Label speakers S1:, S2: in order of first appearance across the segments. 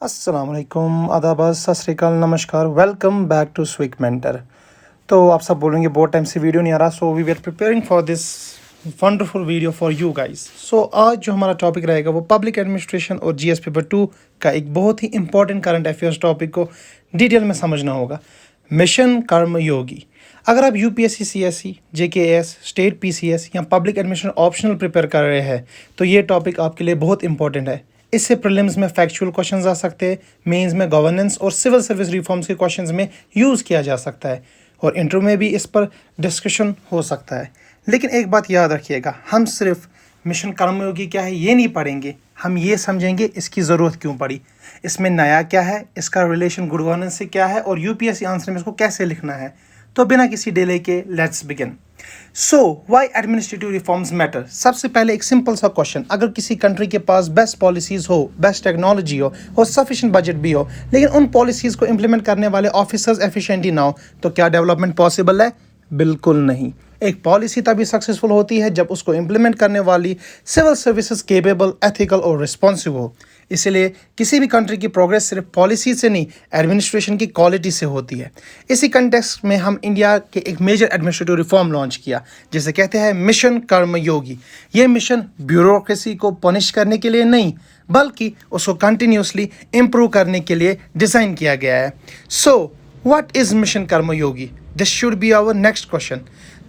S1: अस्सलाम वालेकुम, आदाब, सत श्री अकाल, नमस्कार, welcome back to Swik Mentor. तो आप सब बोलेंगे बहुत टाइम से वीडियो नहीं आ रहा, so we are preparing for this wonderful video for you guys. So आज जो हमारा टॉपिक रहेगा वो पब्लिक एडमिनिस्ट्रेशन और जीएस पेपर 2 का एक बहुत ही इंपॉर्टेंट करंट अफेयर्स टॉपिक को डिटेल में समझना होगा। मिशन कर्मयोगी। अगर आप UPSC, CSC, JKS, state PCS या पब्लिक एडमिनिस्ट्रेशन ऑप्शनल प्रिपेयर कर रहे हैं तो ये टॉपिक आपके लिए बहुत इंपॉर्टेंट है। इससे प्रीलिम्स में फैक्चुअल क्वेश्चंस आ सकते हैं, मेंस में गवर्नेंस और सिविल सर्विस रिफॉर्म्स के क्वेश्चंस में यूज़ किया जा सकता है और इंटरव्यू में भी इस पर डिस्कशन हो सकता है। लेकिन एक बात याद रखिएगा, हम सिर्फ मिशन कर्मयोगी क्या है ये नहीं पढ़ेंगे, हम ये समझेंगे इसकी ज़रूरत क्यों पड़ी, इसमें नया क्या है, इसका रिलेशन गुड गवर्नेंस से क्या है और यूपीएससी आंसर में इसको कैसे लिखना है। तो बिना किसी डिले के let's begin. So why administrative reforms matter. सबसे पहले एक सिंपल सा क्वेश्चन, अगर किसी कंट्री के पास बेस्ट पॉलिसीज़ हो, बेस्ट टेक्नोलॉजी हो और सफिशिएंट बजट भी हो, लेकिन उन पॉलिसीज़ को इम्प्लीमेंट करने वाले ऑफिसर्स एफिशिएंट ही ना हो, तो क्या डेवलपमेंट पॉसिबल है? बिल्कुल नहीं। एक पॉलिसी तभी सक्सेसफुल होती है जब उसको इम्प्लीमेंट करने वाली सिविल सर्विसेज केपेबल, एथिकल और रिस्पॉन्सिव हो। इसलिए किसी भी कंट्री की प्रोग्रेस सिर्फ पॉलिसी से नहीं, एडमिनिस्ट्रेशन की क्वालिटी से होती है। इसी कंटेक्स्ट में हम इंडिया के एक मेजर एडमिनिस्ट्रेटिव रिफॉर्म लॉन्च किया जिसे कहते हैं मिशन कर्मयोगी। ये मिशन ब्यूरोक्रेसी को पनिश करने के लिए नहीं बल्कि उसको कंटिन्यूसली इम्प्रूव करने के लिए डिज़ाइन किया गया है। So what is mission Karmayogi? This should be our next question.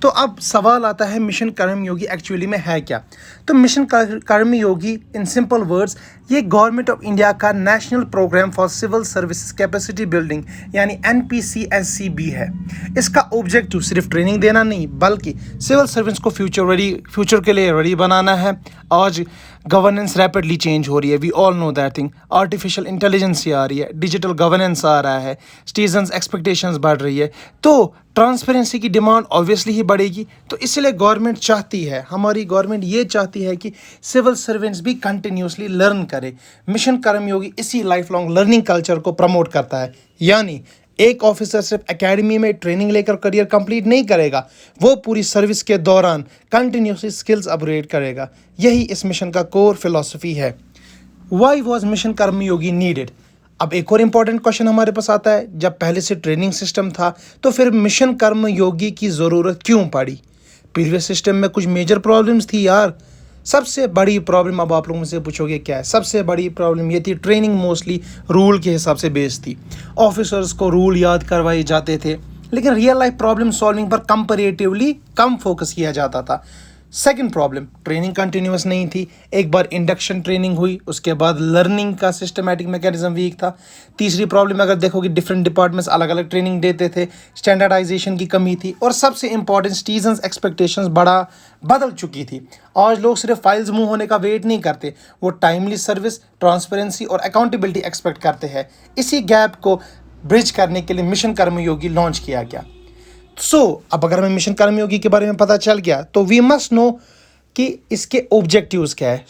S1: तो अब सवाल आता है मिशन कर्मयोगी एक्चुअली में है क्या? तो mission Karmayogi in simple words ये गवर्नमेंट ऑफ इंडिया का national programme for civil services capacity building यानी NPCSCB है। इसका ऑब्जेक्टिव सिर्फ ट्रेनिंग देना नहीं बल्कि सिविल सर्विस को फ्यूचर के लिए रेडी बनाना है। आज गवर्नेंस रैपिडली चेंज हो रही है, we all know that thing. Artificial intelligence आ रही है, डिजिटल गवर्नेंस आ रहा है, सिटीजन्स एक्सपेक्टेशंस बढ़ रही है, तो ट्रांसपेरेंसी की डिमांड ऑब्वियसली ही बढ़ेगी। तो इसलिए गवर्नमेंट चाहती है, हमारी गवर्नमेंट ये चाहती है कि सिविल सर्वेंट्स भी कंटिन्यूसली लर्न करें। मिशन कर्मयोगी इसी लाइफ लॉन्ग लर्निंग कल्चर को प्रमोट करता है। यानी एक ऑफिसर सिर्फ एकेडमी में ट्रेनिंग लेकर करियर कंप्लीट नहीं करेगा, वो पूरी सर्विस के दौरान कंटिन्यूसली स्किल्स अपग्रेड करेगा। यही इस मिशन का कोर फिलॉसफी है। Why was mission Karmayogi needed? अब एक और इम्पॉर्टेंट क्वेश्चन हमारे पास आता है, जब पहले से ट्रेनिंग सिस्टम था तो फिर मिशन कर्मयोगी की ज़रूरत क्यों पड़ी? प्रीवियस सिस्टम में कुछ मेजर प्रॉब्लम्स थी यार। सबसे बड़ी प्रॉब्लम, अब आप लोगों से पूछोगे क्या है, सबसे बड़ी प्रॉब्लम ये थी ट्रेनिंग मोस्टली रूल के हिसाब से बेस्ड थी। ऑफिसर्स को रूल याद करवाए जाते थे लेकिन रियल लाइफ प्रॉब्लम सॉल्विंग पर कंपैरेटिवली कम फोकस किया जाता था। सेकंड प्रॉब्लम, ट्रेनिंग कंटिन्यूस नहीं थी। एक बार इंडक्शन ट्रेनिंग हुई, उसके बाद लर्निंग का सिस्टमैटिक मैकेनिज्म वीक था। तीसरी प्रॉब्लम अगर देखोगे, डिफरेंट डिपार्टमेंट्स अलग अलग ट्रेनिंग देते थे, स्टैंडर्डाइजेशन की कमी थी और सबसे इंपॉर्टेंट सिटीजन्स एक्सपेक्टेशंस बदल चुकी थी। आज लोग सिर्फ फाइल्स मूव होने का वेट नहीं करते, वो टाइमली सर्विस, ट्रांसपेरेंसी और अकाउंटेबिलिटी एक्सपेक्ट करते हैं। इसी गैप को ब्रिज करने के लिए मिशन कर्मयोगी लॉन्च किया गया। अब अगर हमें मिशन कर्मयोगी के बारे में पता चल गया तो वी मस्ट नो कि इसके ऑब्जेक्टिव्स क्या है।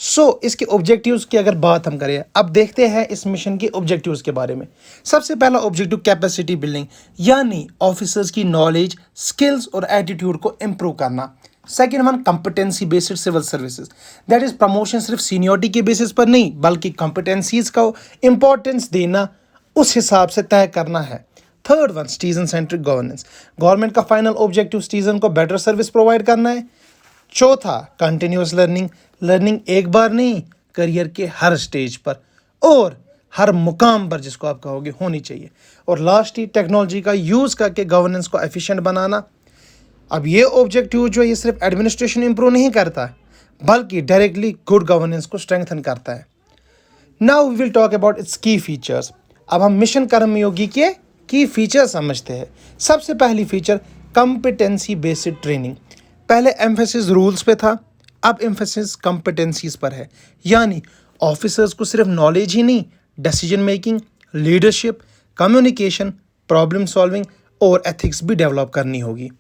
S1: इसके ऑब्जेक्टिव्स की अगर बात हम करें, अब देखते हैं इस मिशन के ऑब्जेक्टिव्स के बारे में। सबसे पहला ऑब्जेक्टिव कैपेसिटी बिल्डिंग, यानी ऑफिसर्स की नॉलेज, स्किल्स और एटीट्यूड को इम्प्रूव करना। Second one, competency based civil services, that is promotion सिर्फ सीनियरिटी के बेसिस पर नहीं बल्कि कंपिटेंसीज का इंपॉर्टेंस देना, उस हिसाब से तय करना है। Third one, citizen centric governance, government का फाइनल ऑब्जेक्टिव सिटीजन को बेटर सर्विस प्रोवाइड करना है। चौथा, कंटिन्यूस लर्निंग, लर्निंग एक बार नहीं, करियर के हर स्टेज पर और हर मुकाम पर जिसको आप कहोगे होनी चाहिए। और लास्ट ही, टेक्नोलॉजी का यूज़ करके गवर्नेंस को एफिशिएंट बनाना। अब ये ऑब्जेक्टिव जो है ये सिर्फ एडमिनिस्ट्रेशन इंप्रूव नहीं करता बल्कि डायरेक्टली गुड गवर्नेंस को स्ट्रेंथन करता है। Now we will talk about its key features. अब हम मिशन कर्मयोगी के की फीचर समझते हैं। सबसे पहली फीचर, कॉम्पिटेंसी बेस्ड ट्रेनिंग। पहले एम्फेसिस रूल्स पे था, अब एम्फेसिस कॉम्पिटेंसीज पर है। यानी ऑफिसर्स को सिर्फ नॉलेज ही नहीं, decision making, leadership, communication, problem solving और एथिक्स भी डेवलप करनी होगी।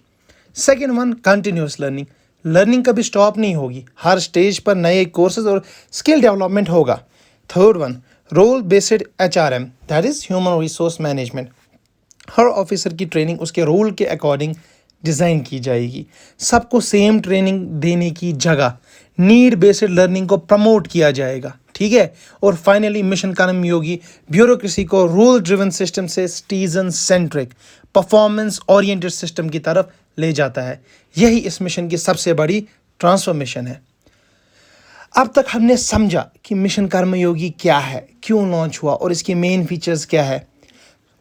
S1: Second one, continuous learning, learning कभी स्टॉप नहीं होगी, हर स्टेज पर नए कोर्सेज और स्किल डेवलपमेंट होगा। Third one, role based HRM, that is human resource management, हर ऑफिसर की ट्रेनिंग उसके रोल के अकॉर्डिंग डिज़ाइन की जाएगी। सबको सेम ट्रेनिंग देने की जगह नीड बेस्ड लर्निंग को प्रमोट किया जाएगा ठीक है। और फाइनली मिशन कर्मयोगी ब्यूरोक्रेसी को रूल ड्रिवन सिस्टम से citizen centric performance oriented system की तरफ ले जाता है। यही इस मिशन की सबसे बड़ी ट्रांसफॉर्मेशन है। अब तक हमने समझा कि मिशन कर्मयोगी क्या है, क्यों लॉन्च हुआ और इसके मेन फीचर्स क्या है।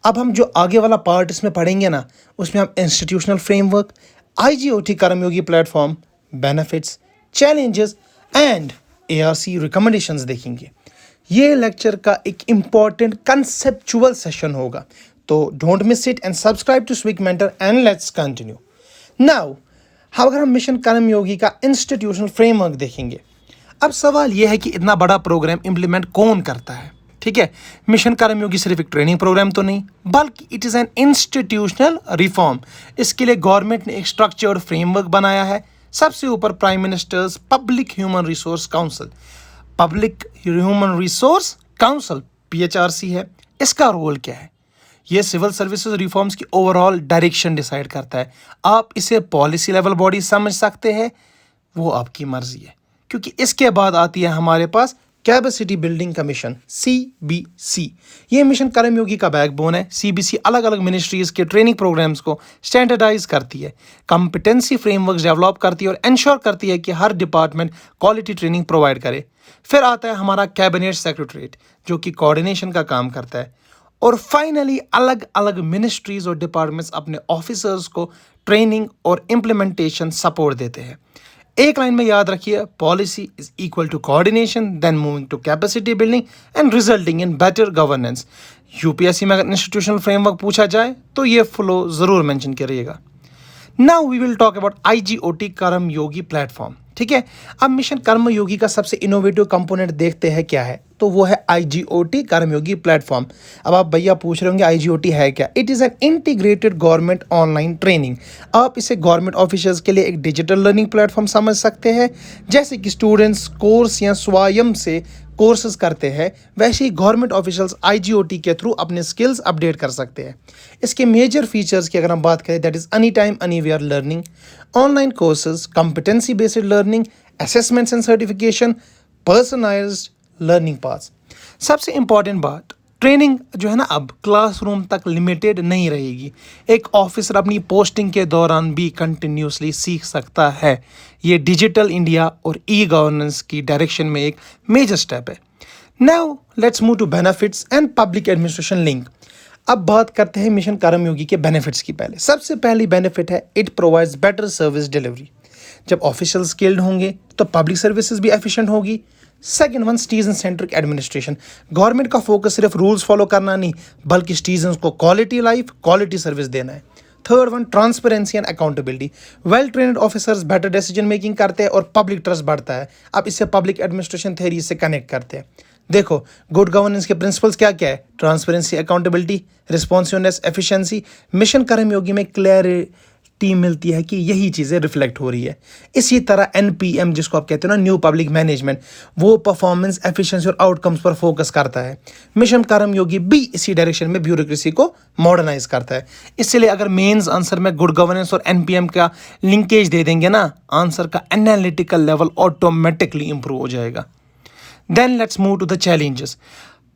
S1: अब हम जो आगे वाला पार्ट इसमें पढ़ेंगे ना, उसमें हम institutional framework, IGOT Karmayogi platform, benefits, challenges and ARC recommendations देखेंगे। ये लेक्चर का एक इम्पॉर्टेंट कंसेप्चुअल सेशन होगा, तो don't miss it and subscribe to Swik Mentor and let's continue. Now अगर हम मिशन कर्मयोगी का इंस्टीट्यूशनल फ्रेमवर्क देखेंगे, अब सवाल यह है कि इतना बड़ा प्रोग्राम इम्प्लीमेंट कौन करता है, ठीक है। मिशन कर्मयोगी सिर्फ एक ट्रेनिंग प्रोग्राम तो नहीं, बल्कि it is an institutional reform. इसके लिए गवर्नमेंट ने एक स्ट्रक्चर्ड फ्रेमवर्क बनाया है। सबसे ऊपर prime ministers public human resource council, PHRC है। इसका रोल क्या है? ये सिविल सर्विसेज रिफॉर्म्स की ओवरऑल डायरेक्शन डिसाइड करता है। आप इसे पॉलिसी लेवल बॉडी समझ सकते हैं, वो आपकी मर्जी है। क्योंकि इसके बाद आती है हमारे पास कैपेसिटी बिल्डिंग कमीशन, CBC। ये मिशन कर्मयोगी का बैकबोन है। CBC अलग अलग मिनिस्ट्रीज के ट्रेनिंग प्रोग्राम्स को स्टैंडर्डाइज करती है, कॉम्पिटेंसी फ्रेमवर्क डेवलप करती है और इंश्योर करती है कि हर डिपार्टमेंट क्वालिटी ट्रेनिंग प्रोवाइड करे। फिर आता है हमारा कैबिनेट सेक्रेटरीट, जो कि कोऑर्डिनेशन का काम करता है। और फाइनली अलग अलग मिनिस्ट्रीज और डिपार्टमेंट्स अपने ऑफिसर्स को ट्रेनिंग और इम्प्लीमेंटेशन सपोर्ट देते हैं। एक लाइन में याद रखिए, policy is equal to coordination, then moving to capacity building and resulting in better governance. UPSC में अगर इंस्टीट्यूशनल फ्रेमवर्क पूछा जाए तो ये फ्लो जरूर मेंशन करिएगा। Now we will talk about IGOT Karmayogi platform, ठीक है। अब मिशन कर्मयोगी का सबसे इनोवेटिव कंपोनेंट देखते हैं क्या है, तो वो है IGOT कर्मयोगी प्लेटफॉर्म। अब आप भैया पूछ रहे होंगे IGOT है क्या? It is an integrated government online training. आप इसे गवर्नमेंट ऑफिसर्स के लिए एक डिजिटल लर्निंग प्लेटफॉर्म समझ सकते हैं। जैसे कि स्टूडेंट्स कोर्स या स्वयं से कोर्सेज करते हैं, वैसे ही गवर्नमेंट ऑफिशियल्स IGOT के थ्रू अपने स्किल्स अपडेट कर सकते हैं। इसके मेजर फीचर्स की अगर हम बात करें, that is any time anywhere learning, online courses, competency based learning, assessments and certification, personalised learning paths. सबसे इंपॉर्टेंट बात, ट्रेनिंग जो है ना अब क्लासरूम तक लिमिटेड नहीं रहेगी। एक ऑफिसर अपनी पोस्टिंग के दौरान भी कंटिन्यूसली सीख सकता है। ये डिजिटल इंडिया और E-गवर्नेंस की डायरेक्शन में एक मेजर स्टेप है। Now let's move to benefits and public administration link. अब बात करते हैं मिशन कर्मयोगी के बेनिफिट्स की। पहले सबसे पहली बेनिफिट है, it provides better service delivery. जब ऑफिशियल स्किल्ड होंगे तो पब्लिक सर्विसेज भी एफिशिएंट होगी। Second one, citizen centric administration. Government का फोकस सिर्फ रूल्स फॉलो करना नहीं, बल्कि सिटीजन्स को क्वालिटी लाइफ, क्वालिटी सर्विस देना है। Third one, transparency and accountability. Well trained officers better decision making करते हैं और पब्लिक ट्रस्ट बढ़ता है। अब इससे पब्लिक एडमिनिस्ट्रेशन थ्योरी से कनेक्ट करते हैं। देखो, गुड गवर्नेंस के प्रिंसिपल्स क्या क्या है? Transparency, accountability, responsiveness, efficiency. Mission Karmayogi में क्लैरिटी मिलती है कि यही चीज़ें रिफ्लेक्ट हो रही है। इसी तरह NPM, जिसको आप कहते हो ना न्यू पब्लिक मैनेजमेंट, वो परफॉर्मेंस, एफिशिएंसी और आउटकम्स पर फोकस करता है। मिशन कर्मयोगी भी इसी डायरेक्शन में ब्यूरोक्रेसी को मॉडर्नाइज करता है। इसलिए अगर मेंस आंसर में गुड गवर्नेंस और NPM का लिंकेज दे देंगे ना, आंसर का एनालिटिकल लेवल ऑटोमेटिकली इंप्रूव हो जाएगा। Then let's move to the challenges.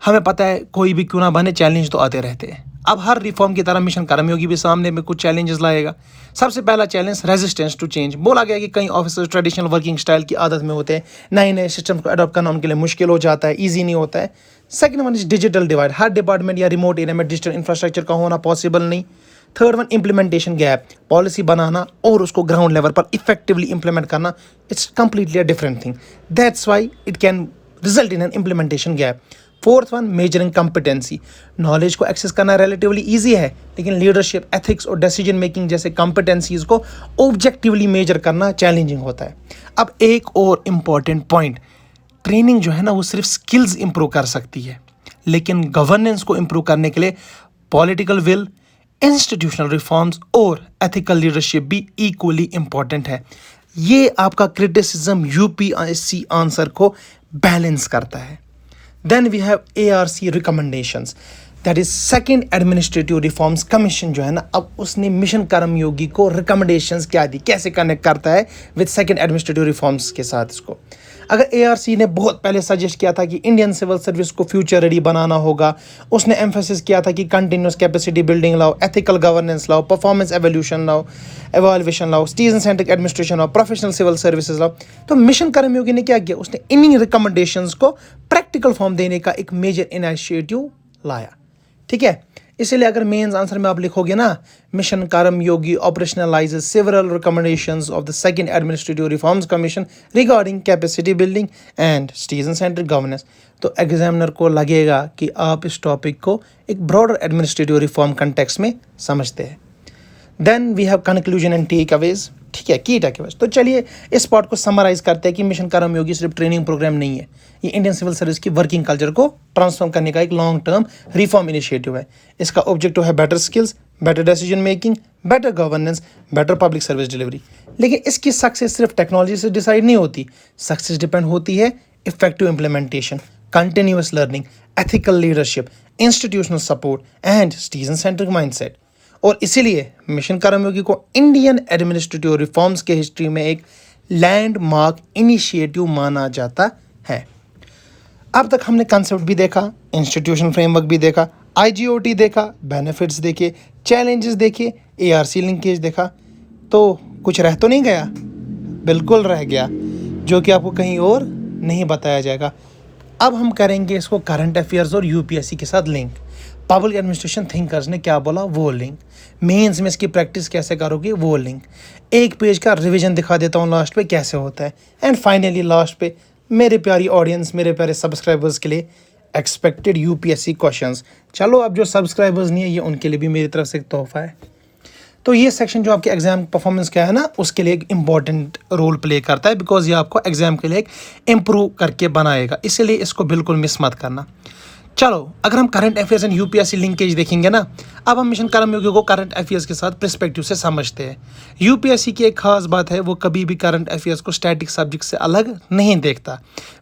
S1: हमें पता है कोई भी क्यों ना बने, चैलेंज तो आते रहते हैं। अब हर रिफॉर्म की तरह मिशन कर्मयोगी भी सामने में कुछ चैलेंजेस लाएगा। सबसे पहला चैलेंज, रेजिस्टेंस टू चेंज। बोला गया कि कई ऑफिसर्स ट्रेडिशनल वर्किंग स्टाइल की आदत में होते हैं, नए नए सिस्टम को अडॉप्ट करना उनके लिए मुश्किल हो जाता है, ईजी नहीं होता है। Second one is digital divide. हर डिपार्टमेंट या रिमोट एरिया में डिजिटल इंफ्रास्ट्रक्चर का होना पॉसिबल नहीं। Third one, implementation gap. Policy बनाना और उसको ग्राउंड लेवल पर इफेक्टिवली इंप्लीमेंट करना, it's completely a different thing. That's why it can result in an implementation gap. Fourth one, measuring competency. Knowledge को access करना रिलेटिवली ईजी है, लेकिन leadership, ethics और डिसीजन मेकिंग जैसे कॉम्पिटेंसीज को objectively major करना challenging होता है। अब एक और इम्पॉर्टेंट पॉइंट, ट्रेनिंग जो है ना वो सिर्फ स्किल्स इंप्रूव कर सकती है, लेकिन गवर्नेंस को इंप्रूव करने के लिए पॉलिटिकल विल, इंस्टीट्यूशनल रिफॉर्म्स और एथिकल लीडरशिप भी इक्वली इंपॉर्टेंट है। ये आपका क्रिटिसिज्म UPSC आंसर को बैलेंस करता है। Then we have ARC recommendations, that is second administrative reforms commission जो है ना, अब उसने मिशन कर्मयोगी को रिकमेंडेशंस क्या दी, कैसे कनेक्ट करता है विद सेकंड एडमिनिस्ट्रेटिव रिफॉर्म्स के साथ इसको। अगर ARC ने बहुत पहले सजेस्ट किया था कि इंडियन सिविल सर्विस को फ्यूचर रेडी बनाना होगा, उसने एम्फेसिस किया था कि कंटिन्यूस कैपेसिटी बिल्डिंग लाओ, एथिकल गवर्नेंस लाओ, परफॉर्मेंस एवोल्यूशन लाओ, सिटीजन सेंट्रिक एडमिनिस्ट्रेशन लाओ, प्रोफेशनल सिविल सर्विसेज लाओ, तो मिशन कर्मयोगी ने क्या किया, उसने इन्हीं रिकमेंडेशंस को प्रैक्टिकल फॉर्म देने का एक मेजर इनिशिएटिव लाया। ठीक है, इसलिए अगर मेंस आंसर में आप लिखोगे ना, mission Karmayogi operationalises several recommendations of the second administrative reforms commission regarding capacity building and citizen centric governance, तो एग्जामिनर को लगेगा कि आप इस टॉपिक को एक ब्रॉडर एडमिनिस्ट्रेटिव रिफॉर्म कंटेक्स्ट में समझते हैं। Then we have conclusion and takeaways. ठीक है, की टेक अवेज। तो चलिए इस पार्ट को समराइज करते हैं कि मिशन कर्मयोगी सिर्फ ट्रेनिंग प्रोग्राम नहीं है, ये इंडियन सिविल सर्विस की वर्किंग कल्चर को ट्रांसफॉर्म करने का एक लॉन्ग टर्म रिफॉर्म इनिशिएटिव है। इसका ऑब्जेक्टिव है better skills, better decision making, better governance, better public service delivery. लेकिन इसकी सक्सेस सिर्फ टेक्नोलॉजी से डिसाइड नहीं होती, सक्सेस डिपेंड होती है effective implementation, continuous learning, ethical leadership, institutional support and citizen centric mindset. और इसीलिए मिशन कर्मयोगी को इंडियन एडमिनिस्ट्रेटिव रिफॉर्म्स के हिस्ट्री में एक लैंडमार्क इनिशिएटिव माना जाता है। अब तक हमने कंसेप्ट भी देखा, इंस्टीट्यूशन फ्रेमवर्क भी देखा, IGOT देखा, बेनिफिट्स देखे, चैलेंजेस देखे, ARC लिंकेज देखा, तो कुछ रह तो नहीं गया? बिल्कुल रह गया, जो कि आपको कहीं और नहीं बताया जाएगा। अब हम करेंगे इसको करंट अफेयर्स और UPSC के साथ लिंक। पब्लिक एडमिनिस्ट्रेशन थिंकर्स ने क्या बोला वो लिंक, मेंस में इसकी प्रैक्टिस कैसे करोगे वो लिंक, एक पेज का रिवीजन दिखा देता हूँ लास्ट पे कैसे होता है, एंड फाइनली लास्ट पे मेरे प्यारी ऑडियंस, मेरे प्यारे सब्सक्राइबर्स के लिए एक्सपेक्टेड UPSC क्वेश्चंस। चलो अब जो सब्सक्राइबर्स नहीं है ये उनके लिए भी मेरी तरफ से एक तोहफा है। तो ये सेक्शन जो आपके एग्जाम परफॉर्मेंस का है ना, उसके लिए एक इंपॉर्टेंट रोल प्ले करता है, बिकॉज ये आपको एग्जाम के लिए एक इम्प्रूव करके बनाएगा, इसीलिए इसको बिल्कुल मिस मत करना। चलो अगर हम current affairs and UPSC linkage देखेंगे ना, अब हम मिशन कर्मयोगी को करंट अफेयर्स के साथ पर्सपेक्टिव से समझते हैं। UPSC की एक खास बात है, वो कभी भी करंट अफेयर्स को स्टैटिक सब्जेक्ट से अलग नहीं देखता।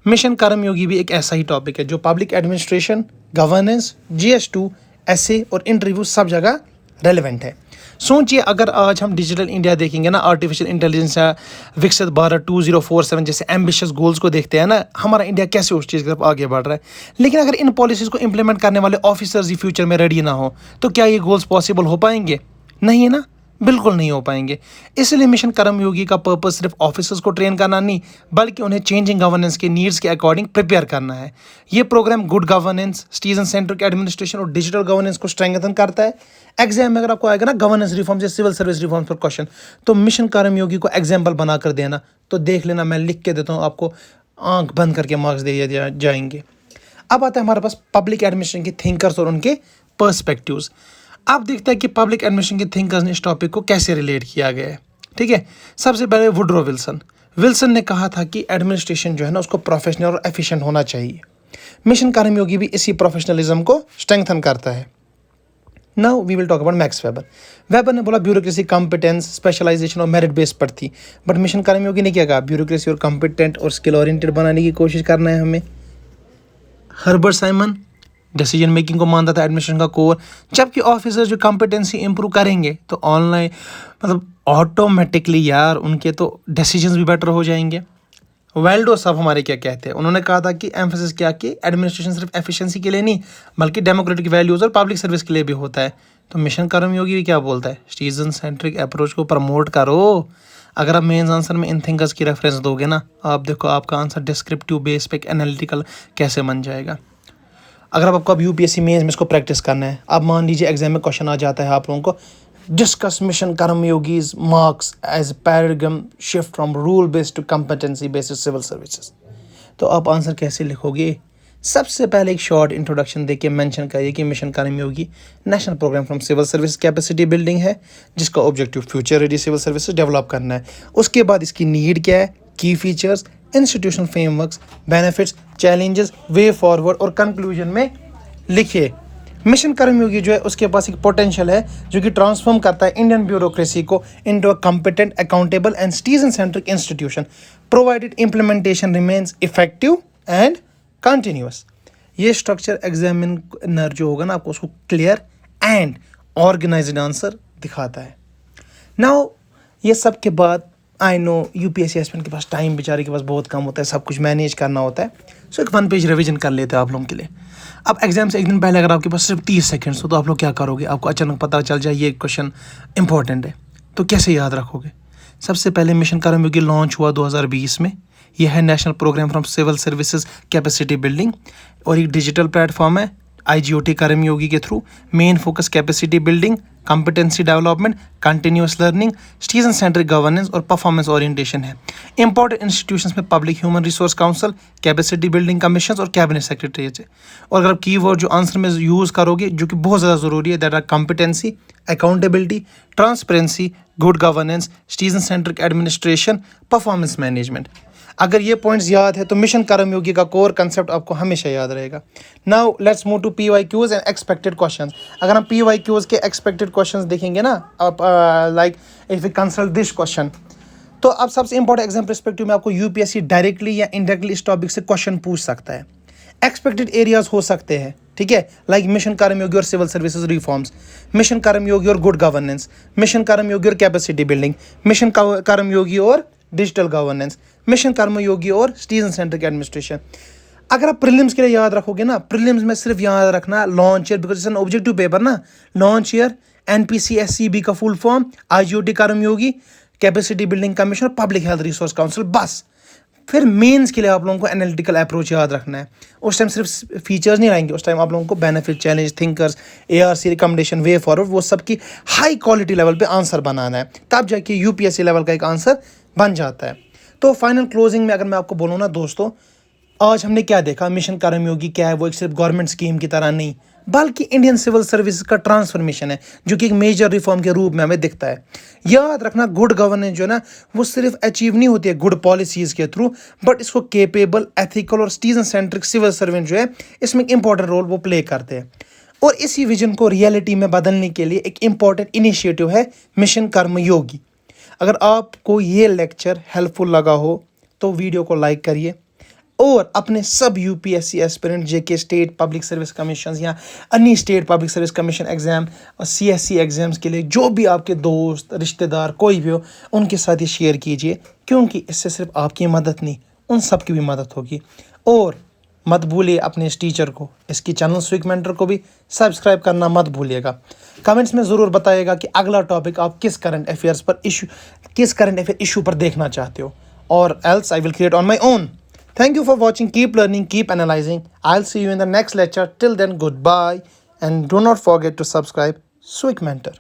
S1: मिशन कर्मयोगी भी एक ऐसा ही टॉपिक है जो public administration, governance, GS2, essay और इंटरव्यू सब जगह रेलिवेंट है। सोचिए अगर आज हम डिजिटल इंडिया देखेंगे ना, आर्टिफिशियल इंटेलिजेंस या विकसित भारत 2047 जैसे एम्बिशियस गोल्स को देखते हैं ना, हमारा इंडिया कैसे उस चीज़ की तरफ आगे बढ़ रहा है। लेकिन अगर इन पॉलिसीज़ को इम्प्लीमेंट करने वाले ऑफिसर्स ही फ्यूचर में रेडी ना हो, तो क्या ये गोल्स पॉसिबल हो पाएंगे? नहीं है ना, बिल्कुल नहीं हो पाएंगे। इसलिए मिशन कर्मयोगी का पर्पस सिर्फ ऑफिसर्स को ट्रेन करना नहीं, बल्कि उन्हें चेंजिंग गवर्नेंस के नीड्स के अकॉर्डिंग प्रिपेयर करना है। ये programme good governance, citizen centric administration और डिजिटल गवर्नेंस को स्ट्रेंथन करता है। एग्जाम में अगर आपको आएगा ना गवर्नेंस रिफॉर्म से सिविल सर्विस रिफॉर्म पर क्वेश्चन, तो मिशन कर्मयोगी को एग्जाम्पल बना कर देना, तो देख लेना, मैं लिख के देता हूँ आपको, आंख बंद करके मार्क्स दे जाएंगे। अब आता है हमारे पास पब्लिक एडमिनिस्ट्रेशन के थिंकर्स और उनके पर्सपेक्टिव्स। आप देखते हैं कि पब्लिक एडमिनिस्ट्रेशन के थिंकर्स ने इस टॉपिक को कैसे रिलेट किया गया है। ठीक है, सबसे पहले वुडरो विल्सन ने कहा था कि एडमिनिस्ट्रेशन जो है ना उसको प्रोफेशनल और एफिशिएंट होना चाहिए। मिशन कर्मयोगी भी इसी प्रोफेशनलिज्म को स्ट्रेंथन करता है। Now we will talk about Max Weber ने बोला ब्यूरोक्रेसी, कॉम्पिटेंस, स्पेशलाइजेशन और मेरिट बेस पर थी, बट मिशन कर्मयोगी ने क्या कहा, ब्यूरोक्रेसी और कॉम्पिटेंट और स्किल ओरिएंटेड बनाने की कोशिश करना है हमें। हर्बर्ट साइमन डिसीजन मेकिंग को मानता था एडमिनिस्ट्रेशन का कोर, जबकि ऑफिसर्स जो कॉम्पिटेंसी इंप्रूव करेंगे तो ऑनलाइन मतलब ऑटोमेटिकली यार उनके तो डिसीजंस भी बेटर हो जाएंगे। वेल्डो साहब हमारे क्या कहते हैं, उन्होंने कहा था कि एम्फेसिस किया कि एडमिनिस्ट्रेशन सिर्फ एफिशिएंसी के लिए नहीं बल्कि डेमोक्रेटिक वैल्यूज़ और पब्लिक सर्विस के लिए भी होता है। तो मिशन कर्मयोगी भी क्या बोलता है, सिटीजन सेंट्रिक अप्रोच को प्रमोट करो। अगर आप मेंस आंसर में इन थिंकर्स की रेफरेंस दोगे ना, आप देखो आपका आंसर डिस्क्रिप्टिव बेस पे एनालिटिकल कैसे बन जाएगा। अगर आपको अब UPSC मेंस में इसको प्रैक्टिस करना है, अब मान लीजिए एग्जाम में क्वेश्चन आ जाता है आप लोगों को, discuss mission Karmayogi's marks as paradigm shift from rule based to competency based civil services, तो आप आंसर कैसे लिखोगे? सबसे पहले एक शॉर्ट इंट्रोडक्शन देके मेंशन करिए कि mission Karmayogi national programme from civil service capacity building है, जिसका objective future ready civil services develop करना है। उसके बाद इसकी नीड क्या है, की features, institutional frameworks, benefits, challenges, way forward और कंक्लूजन में लिखिए। मिशन कर्मयोगी जो है उसके पास एक पोटेंशियल है जो कि ट्रांसफॉर्म करता है इंडियन ब्यूरोक्रेसी को into a competent, accountable and citizen centric institution, provided implementation remains effective and continuous. ये स्ट्रक्चर एग्जामिनर जो होगा ना आपको उसको क्लियर एंड ऑर्गेनाइज्ड आंसर दिखाता है। नाउ ये सब के बाद आई नो यूपीएससी एस्पिरेंट के पास टाइम बेचारे के पास बहुत कम होता है, सब कुछ मैनेज करना होता है, सो एक 1 पेज रिवीजन कर लेते हैं आप लोगों के लिए। अब एग्जाम से एक दिन पहले अगर आपके पास सिर्फ 30 सेकंड्स हो तो आप लोग क्या करोगे? आपको अचानक पता चल जाए ये क्वेश्चन इंपॉर्टेंट है, तो कैसे याद रखोगे? सबसे पहले मिशन कर्मयोगी लॉन्च हुआ 2020 में। यह है national programme from civil services capacity building, और एक डिजिटल प्लेटफॉर्म है IGOT कर्मयोगी के through. Main focus capacity building, competency development, continuous learning, citizen centric governance और परफॉर्मेंस ओरिएंटेशन है। इंपॉर्टेंट इंस्टीट्यूशंस में public human resource council, capacity building commission और cabinet secretaries है। और अगर आप कीवर्ड जो आंसर में यूज़ करोगे जो कि बहुत ज़्यादा ज़रूरी है, that are competency, accountability, transparency, good governance, citizen centric administration, performance management. अगर ये पॉइंट्स याद है तो मिशन कर्मयोगी का कोर कंसेप्ट आपको हमेशा याद रहेगा। Now let's move to PYQs and expected questions. अगर हम PYQs के एक्सपेक्टेड क्वेश्चंस देखेंगे ना, आप like if we consult this question, तो अब सबसे इंपॉर्टेंट एग्जाम पर्सपेक्टिव में आपको यूपीएससी डायरेक्टली या इनडायरेक्टली इस टॉपिक से क्वेश्चन पूछ सकता है। एक्सपेक्टेड एरियाज हो सकते हैं, ठीक है, लाइक मिशन कर्मयोगी और सिविल सर्विसेज रिफॉर्म्स, मिशन कर्मयोगी और गुड गवर्नेंस, मिशन कर्मयोगी और कैपेसिटी बिल्डिंग, मिशन कर्मयोगी और डिजिटल गवर्नेंस, मिशन कर्मयोगी और सिटीजन सेंट्रिक एडमिनिस्ट्रेशन। अगर आप प्रीलिम्स के लिए याद रखोगे ना, प्रीलिम्स में सिर्फ याद रखना launch year, because it's an objective paper ना, लॉन्च ईयर, NPCSCB का फुल फॉर्म, IGOT कर्मयोगी, कैपेसिटी बिल्डिंग कमीशन और पब्लिक हेल्थ रिसोर्स काउंसिल, बस। फिर मेंस के लिए आप लोगों को एनालिटिकल अप्रोच याद रखना है। उस टाइम सिर्फ फीचर्स नहीं आएंगे, उस टाइम आप लोगों को benefit, challenge, thinkers, ARC recommendation, way forward, वो सब की हाई क्वालिटी लेवल पे आंसर बनाना है, तब जाके यूपीएससी लेवल का एक आंसर बन जाता है। तो फाइनल क्लोजिंग में अगर मैं आपको बोलूँ ना दोस्तों, आज हमने क्या देखा? मिशन कर्मयोगी क्या है? वो एक सिर्फ गवर्नमेंट स्कीम की तरह नहीं, बल्कि इंडियन सिविल सर्विस का ट्रांसफॉर्मेशन है, जो कि एक मेजर रिफॉर्म के रूप में हमें दिखता है। याद रखना, गुड गवर्नेंस जो है ना, वो सिर्फ अचीव नहीं होती है गुड पॉलिसीज़ के थ्रू, बट इसको केपेबल, एथिकल और सिटीजन सेंट्रिक सिविल सर्वेंट जो है, इसमें एक इंपॉर्टेंट रोल वो प्ले करते हैं। और इसी विजन को रियलिटी में बदलने के लिए एक इंपॉर्टेंट इनिशिएटिव है मिशन कर्मयोगी। अगर आपको ये लेक्चर हेल्पफुल लगा हो तो वीडियो को लाइक करिए, और अपने सब यूपीएससी एस्पिरेंट, जेके स्टेट पब्लिक सर्विस कमीशन या अन्य state public service commission exam और CSC एग्जाम्स के लिए जो भी आपके दोस्त, रिश्तेदार, कोई भी हो, उनके साथ ये शेयर कीजिए, क्योंकि इससे सिर्फ आपकी मदद नहीं, उन सब की भी मदद होगी। और मत भूलिए अपने इस टीचर को, इसकी चैनल स्विक मेंटर को भी सब्सक्राइब करना मत भूलिएगा। कमेंट्स में ज़रूर बताइएगा कि अगला टॉपिक आप किस करंट अफेयर इशू पर देखना चाहते हो, और else I will create on my own. Thank you for watching. Keep learning, keep analyzing. I'll see you in the next lecture. Till then, goodbye. And do not forget to subscribe Swick Mentor.